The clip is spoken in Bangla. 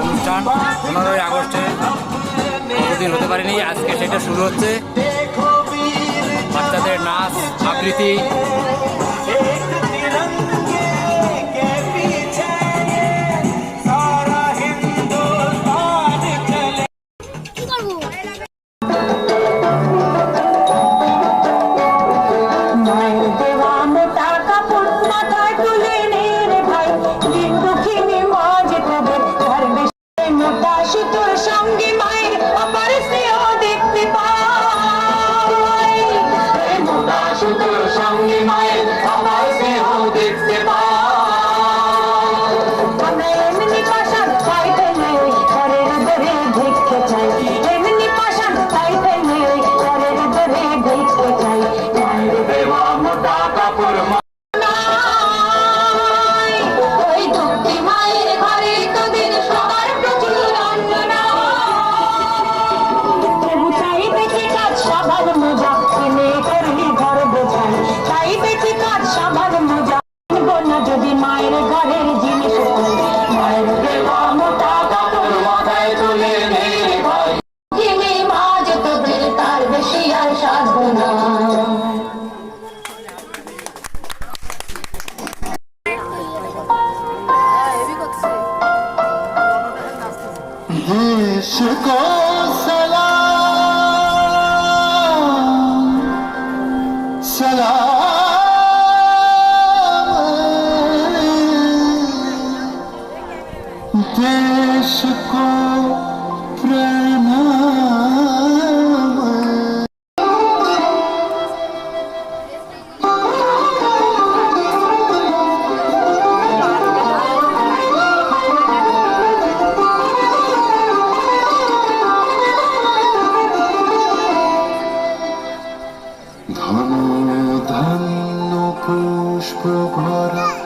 অনুষ্ঠান 15ই আগস্টে কতদিন হতে পারেনি, আজকে সেটা শুরু হচ্ছে। বাচ্চাদের নাচ আবৃত্তি, देश को सलाम सलाम, देश को प्रणाम। ধন্য ধন্য পুষ্প ভরা